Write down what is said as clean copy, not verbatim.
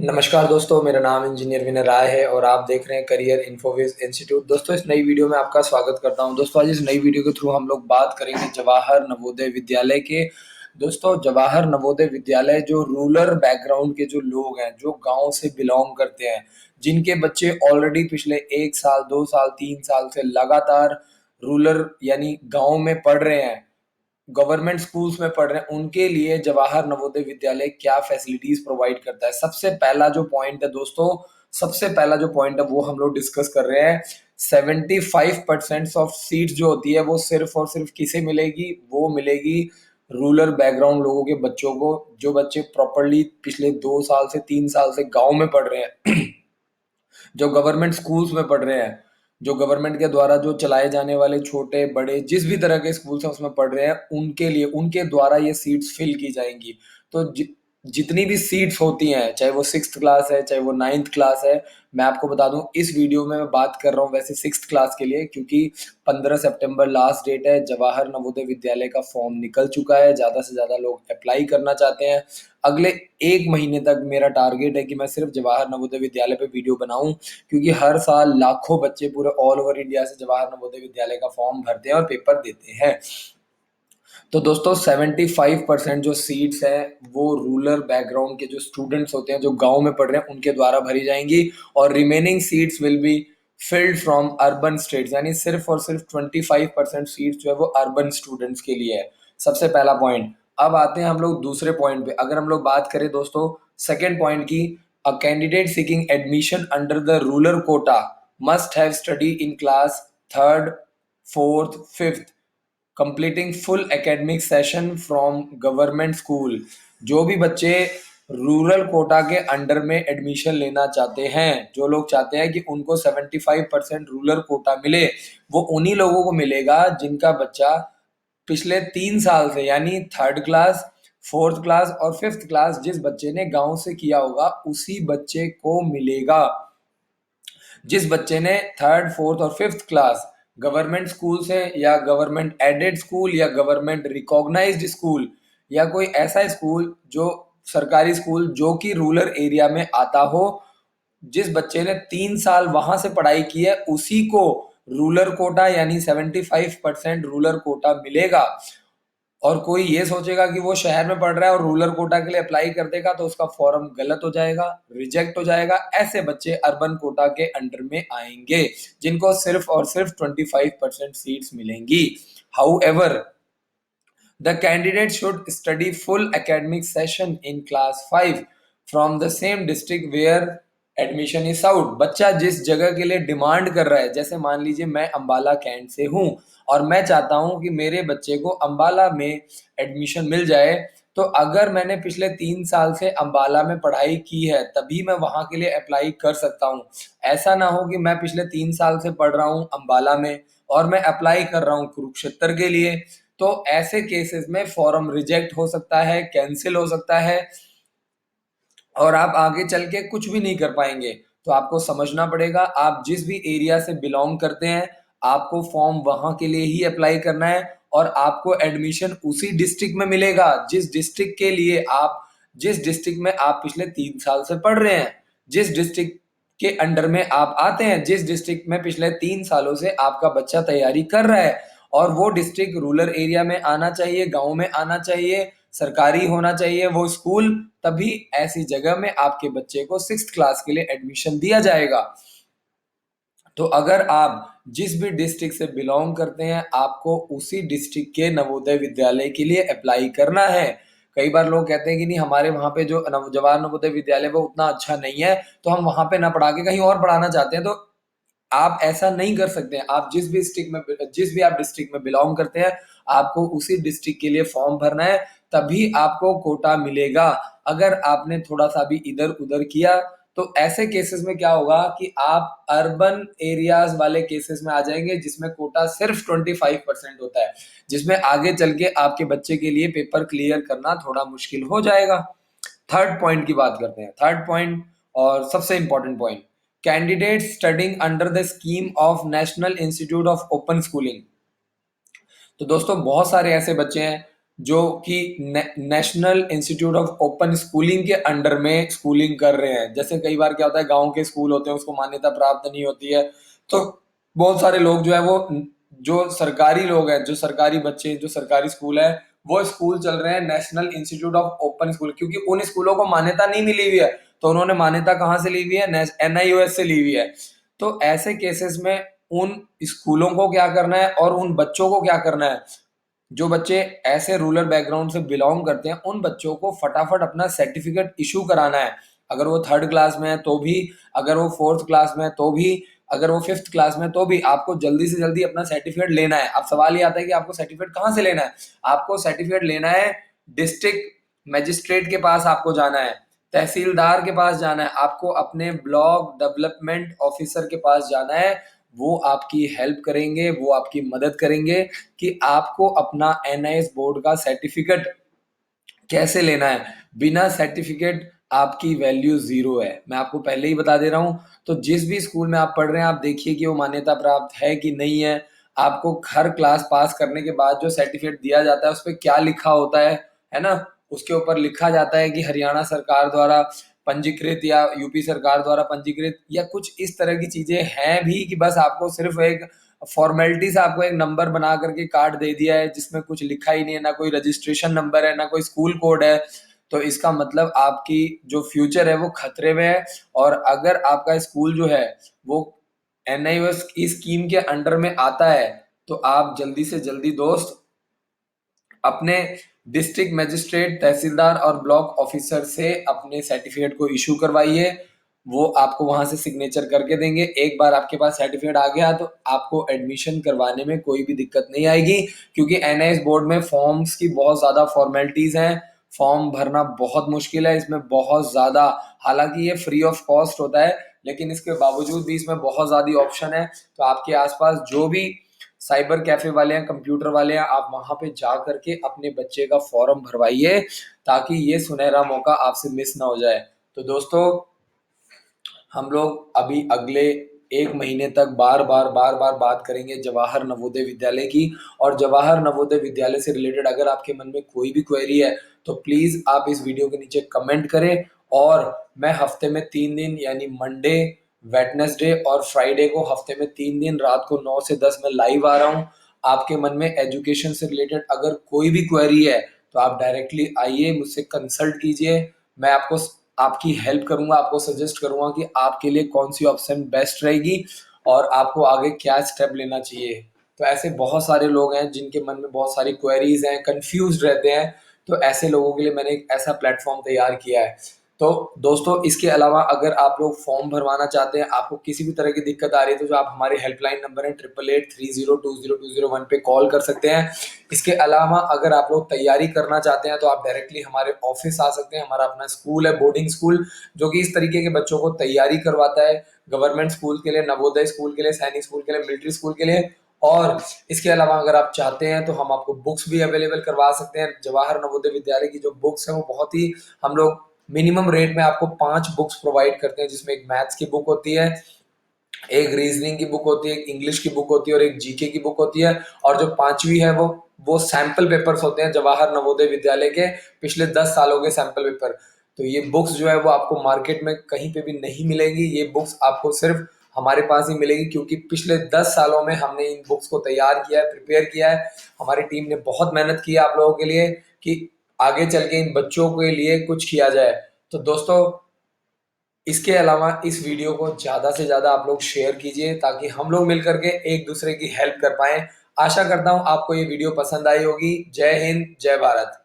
नमस्कार दोस्तों, मेरा नाम इंजीनियर विनय राय है और आप देख रहे हैं करियर इन्फोविज इंस्टीट्यूट। दोस्तों, इस नई वीडियो में आपका स्वागत करता हूं। दोस्तों, आज इस नई वीडियो के थ्रू हम लोग बात करेंगे जवाहर नवोदय विद्यालय के। दोस्तों, जवाहर नवोदय विद्यालय जो रूरल बैकग्राउंड के जो लोग हैं, जो गांव से बिलोंग करते हैं, जिनके बच्चे ऑलरेडी पिछले 1 साल 2 साल 3 साल से लगातार रूरल यानी गांव में पढ़ रहे हैं, गवर्नमेंट स्कूल्स में पढ़ रहे हैं, उनके लिए जवाहर नवोदय विद्यालय क्या फैसिलिटीज प्रोवाइड करता है। सबसे पहला जो पॉइंट है दोस्तों, सबसे पहला जो पॉइंट है वो हम लोग डिस्कस कर रहे हैं। 75% ऑफ सीट्स जो होती है वो सिर्फ और सिर्फ किसे मिलेगी? वो मिलेगी रूरल बैकग्राउंड लोगों के बच्चों को, जो बच्चे प्रॉपरली पिछले 2 साल से 3 साल से गांव में पढ़ रहे हैं जो गवर्नमेंट स्कूल्स में पढ़ रहे हैं, जो गवर्नमेंट के द्वारा जो चलाए जाने वाले छोटे बड़े जिस भी तरह के स्कूल्स हैं उसमें पढ़ रहे हैं, उनके लिए उनके द्वारा ये सीट्स फिल की जाएंगी। तो जितनी भी सीट्स होती हैं, चाहे वो 6th क्लास है चाहे वो 9th क्लास है, मैं आपको बता दूं इस वीडियो में मैं बात कर रहा हूं वैसे 6th क्लास के लिए, क्योंकि 15 सितंबर लास्ट डेट है। जवाहर नवोदय विद्यालय का फॉर्म निकल चुका है, ज़्यादा से ज़्यादा लोग अप्लाई करना चाहते हैं। अगले 1 महीने तक मेरा टारगेट है कि मैं सिर्फ जवाहर नवोदय विद्यालय पे वीडियो बनाऊं, क्योंकि हर साल लाखों बच्चे पूरे ऑल ओवर इंडिया से जवाहर नवोदय विद्यालय का फॉर्म भरते हैं और पेपर देते हैं। तो दोस्तों, 75% जो सीट्स हैं वो रूरल बैकग्राउंड के जो स्टूडेंट्स होते हैं, जो गांव में पढ़ रहे हैं, उनके द्वारा भरी जाएंगी। और remaining seats will be filled from urban states, यानी सिर्फ और सिर्फ 25% सीट्स जो है वो अर्बन स्टूडेंट्स के लिए है। सबसे पहला पॉइंट। अब आते हैं हम लोग दूसरे पॉइंट पे। अगर हम लोग बात करें दोस्तों सेकेंड पॉइंट की, a candidate seeking admission under the rural quota must have study in class third, fourth, fifth, completing full academic session from government school. जो भी बच्चे रूरल कोटा के अंडर में एडमिशन लेना चाहते हैं, जो लोग चाहते हैं कि उनको 75% रूरल कोटा मिले, वो उन्हीं लोगों को मिलेगा जिनका बच्चा पिछले 3 साल से, यानी 3rd क्लास, 4th क्लास और 5th क्लास जिस बच्चे ने गांव से किया होगा उसी बच्चे को मिलेगा। जिस बच्चे ने 3rd 4th और 5th क्लास गवर्नमेंट स्कूल से, या गवर्नमेंट एडेड स्कूल, या गवर्नमेंट रिकॉग्नाइज्ड स्कूल, या कोई ऐसा स्कूल जो सरकारी स्कूल जो कि रूरल एरिया में आता हो, जिस बच्चे ने 3 साल वहां से पढ़ाई की है, उसी को रूरल कोटा यानी 75% रूरल कोटा मिलेगा। और कोई ये सोचेगा कि वो शहर में पढ़ रहा है और रूरल कोटा के लिए अप्लाई कर देगा तो उसका फॉर्म गलत हो जाएगा, रिजेक्ट हो जाएगा। ऐसे बच्चे अर्बन कोटा के अंडर में आएंगे, जिनको सिर्फ और सिर्फ 25% सीट्स मिलेंगी। However, the candidate should study full academic session in class 5 from the same district where admission is out. बच्चा जिस जगह के लिए डिमांड कर रहा है, जैसे मान लीजिए मैं अंबाला कैंट से हूं और मैं चाहता हूं कि मेरे बच्चे को अंबाला में एडमिशन मिल जाए, तो अगर मैंने पिछले 3 साल से अंबाला में पढ़ाई की है तभी मैं वहां के लिए अप्लाई कर सकता हूं। ऐसा ना हो कि मैं पिछले 3 साल से पढ़ रहा हूं अंबाला में और मैं अप्लाई कर रहा हूं कुरुक्षेत्र के लिए, तो ऐसे केसेस में फॉर्म रिजेक्ट हो सकता है, कैंसिल हो सकता है और आप आगे चल के कुछ भी नहीं कर पाएंगे। तो आपको समझना पड़ेगा, आप जिस भी एरिया से बिलोंग करते हैं आपको फॉर्म वहां के लिए ही अप्लाई करना है और आपको एडमिशन उसी डिस्ट्रिक्ट में मिलेगा जिस डिस्ट्रिक्ट में आप पिछले 3 साल से पढ़ रहे हैं, जिस डिस्ट्रिक्ट के अंडर में आप आते हैं, जिस डिस्ट्रिक्ट में पिछले 3 सालों से आपका बच्चा तैयारी कर रहा है। और वो डिस्ट्रिक्ट रूरल एरिया में आना चाहिए, गांव में आना चाहिए, सरकारी होना चाहिए वो स्कूल, तभी ऐसी जगह में आपके बच्चे को 6th क्लास के लिए एडमिशन दिया जाएगा। तो अगर आप जिस भी डिस्ट्रिक्ट से बिलोंग करते हैं आपको उसी डिस्ट्रिक्ट के नवोदय विद्यालय के लिए अप्लाई करना है। कई बार लोग कहते हैं कि नहीं, हमारे वहां पे जो जवाहर नवोदय विद्यालय वो उतना अच्छा नहीं है, तो हम वहां पे ना पढ़ा के कहीं और पढ़ाना चाहते हैं। तो आप ऐसा नहीं कर सकते हैं। आप जिस भी आप डिस्ट्रिक्ट में बिलोंग करते हैं आपको उसी डिस्ट्रिक्ट के लिए फॉर्म भरना है, तभी आपको कोटा मिलेगा। अगर आपने थोड़ा सा भी इधर उधर किया तो ऐसे केसेस में क्या होगा कि आप अर्बन एरियाज वाले केसेस में आ जाएंगे, जिसमें कोटा सिर्फ 25% होता है, जिसमें आगे चल के आपके बच्चे के लिए पेपर क्लियर करना थोड़ा मुश्किल हो जाएगा। थर्ड पॉइंट की बात करते हैं। थर्ड पॉइंट और सबसे important point, candidate studying under the scheme of national institute of open schooling. तो दोस्तों बहुत सारे ऐसे बच्चे हैं जो कि national institute of open schooling के अंडर में स्कूलिंग कर रहे हैं। जैसे कई बार क्या होता है, गांव के स्कूल होते हैं उसको मान्यता प्राप्त नहीं होती है, तो बहुत सारे लोग जो है वो, जो सरकारी लोग हैं, जो सरकारी बच्चे, जो सरकारी स्कूल है, वो स्कूल चल रहे हैं national institute of open school, क्योंकि उन स्कूलों को मान्यता नहीं मिली हुई है। तो उन्होंने मान्यता कहाँ से ली हुई है? NIOS से ली हुई है। तो ऐसे केसेस में उन स्कूलों को क्या करना है और उन बच्चों को क्या करना है, जो बच्चे ऐसे रूरल बैकग्राउंड से बिलोंग करते हैं, उन बच्चों को फटाफट अपना सर्टिफिकेट इशू कराना है। अगर वो 3rd क्लास में है तो भी, अगर वो 4th क्लास में है तो भी, अगर वो 5th क्लास में है तो भी, आपको जल्दी से जल्दी अपना सर्टिफिकेट लेना है। अब सवाल ये आता है कि आपको सर्टिफिकेट कहाँ से लेना है? आपको सर्टिफिकेट लेना है डिस्ट्रिक्ट मजिस्ट्रेट के पास, आपको जाना है तहसीलदार के पास जाना है, आपको अपने ब्लॉक डेवलपमेंट ऑफिसर के पास जाना है। वो आपकी हेल्प करेंगे, वो आपकी मदद करेंगे कि आपको अपना NIS बोर्ड का सर्टिफिकेट कैसे लेना है। बिना सर्टिफिकेट आपकी वैल्यू जीरो है, मैं आपको पहले ही बता दे रहा हूँ। तो जिस भी स्कूल में आप पढ़ रहे हैं, आप देखिए कि वो मान्यता प्राप्त है कि नहीं है। आपको हर क्लास पास करने के बाद जो सर्टिफिकेट दिया जाता है उस पर क्या लिखा होता है ना? उसके ऊपर लिखा जाता है कि हरियाणा सरकार द्वारा पंजीकृत या यूपी सरकार द्वारा पंजीकृत, या कुछ इस तरह की चीजें हैं भी, कि बस आपको सिर्फ एक फॉर्मेलिटी से आपको एक नंबर बना करके कार्ड दे दिया है जिसमें कुछ लिखा ही नहीं है, ना कोई रजिस्ट्रेशन नंबर है, ना कोई स्कूल कोड है। तो इसका मतलब आपकी जो फ्यूचर है वो खतरे में है। और अगर आपका स्कूल जो है वो NIOS की स्कीम के अंडर में आता है, तो आप जल्दी से जल्दी दोस्त अपने डिस्ट्रिक्ट मजिस्ट्रेट, तहसीलदार और ब्लॉक ऑफिसर से अपने सर्टिफिकेट को इशू करवाइए। वो आपको वहां से सिग्नेचर करके देंगे। एक बार आपके पास सर्टिफिकेट आ गया तो आपको एडमिशन करवाने में कोई भी दिक्कत नहीं आएगी, क्योंकि NIS बोर्ड में फॉर्म्स की बहुत ज़्यादा फॉर्मेलिटीज़ हैं। फॉर्म भरना बहुत मुश्किल है, इसमें बहुत ज़्यादा, हालांकि ये फ्री ऑफ कॉस्ट होता है, लेकिन इसके बावजूद भी इसमें बहुत ज़्यादा ऑप्शन है। तो आपके आसपास जो भी साइबर कैफे वाले हैं, कंप्यूटर वाले हैं, आप वहां पे जा करके अपने बच्चे का फॉर्म भरवाइए, ताकि ये सुनहरा मौका आपसे मिस ना हो जाए। तो दोस्तों, हम लोग अभी अगले 1 महीने तक बार बार बात करेंगे जवाहर नवोदय विद्यालय की। और जवाहर नवोदय विद्यालय से रिलेटेड अगर आपके मन में कोई भी क्वेरी है तो प्लीज आप इस वीडियो के नीचे कमेंट करें। और मैं हफ्ते में 3 दिन, यानी मंडे, वेडनेसडे और फ्राइडे को, हफ्ते में 3 दिन रात को 9 से 10 में लाइव आ रहा हूँ। आपके मन में एजुकेशन से रिलेटेड अगर कोई भी क्वेरी है तो आप डायरेक्टली आइए, मुझसे कंसल्ट कीजिए। मैं आपको, आपकी हेल्प करूंगा, आपको सजेस्ट करूंगा कि आपके लिए कौन सी ऑप्शन बेस्ट रहेगी और आपको आगे क्या स्टेप लेना चाहिए। तो ऐसे बहुत सारे लोग हैं जिनके मन में बहुत सारी क्वेरीज हैं, कंफ्यूज रहते हैं। तो ऐसे लोगों के लिए मैंने एक ऐसा प्लेटफॉर्म तैयार किया है। तो दोस्तों, इसके अलावा अगर आप लोग फॉर्म भरवाना चाहते हैं, आपको किसी भी तरह की दिक्कत आ रही है, तो जो आप हमारे हेल्पलाइन नंबर है 8883020201 पे कॉल कर सकते हैं। इसके अलावा अगर आप लोग तैयारी करना चाहते हैं तो आप डायरेक्टली हमारे ऑफिस आ सकते हैं। हमारा अपना स्कूल है, बोर्डिंग स्कूल, जो कि इस तरीके के बच्चों को तैयारी करवाता है, गवर्नमेंट स्कूल के लिए, नवोदय स्कूल के लिए, सैनिक स्कूल के लिए, मिलिट्री स्कूल के लिए। और इसके अलावा अगर आप चाहते हैं तो हम आपको बुक्स भी अवेलेबल करवा सकते हैं। जवाहर नवोदय विद्यालय की जो बुक्स हैं वो बहुत ही, हम लोग मिनिमम रेट में आपको 5 बुक्स प्रोवाइड करते हैं, जिसमें एक मैथ्स की बुक होती है, एक रीजनिंग की बुक होती है, एक इंग्लिश की बुक होती है और एक जीके की बुक होती है। और जो 5वीं है वो सैंपल पेपर्स होते हैं जवाहर नवोदय विद्यालय के, पिछले 10 सालों के सैंपल पेपर। तो ये बुक्स जो है वो आपको मार्केट में कहीं पे भी नहीं मिलेंगी। ये बुक्स आपको सिर्फ हमारे पास ही मिलेगी, क्योंकि पिछले 10 सालों में हमने इन बुक्स को तैयार किया है, प्रिपेयर किया है। हमारी टीम ने बहुत मेहनत की है आप लोगों के लिए, कि आगे चल के इन बच्चों के लिए कुछ किया जाए। तो दोस्तों, इसके अलावा इस वीडियो को ज़्यादा से ज़्यादा आप लोग शेयर कीजिए, ताकि हम लोग मिलकर के एक दूसरे की हेल्प कर पाएँ। आशा करता हूँ आपको ये वीडियो पसंद आई होगी। जय हिंद, जय भारत।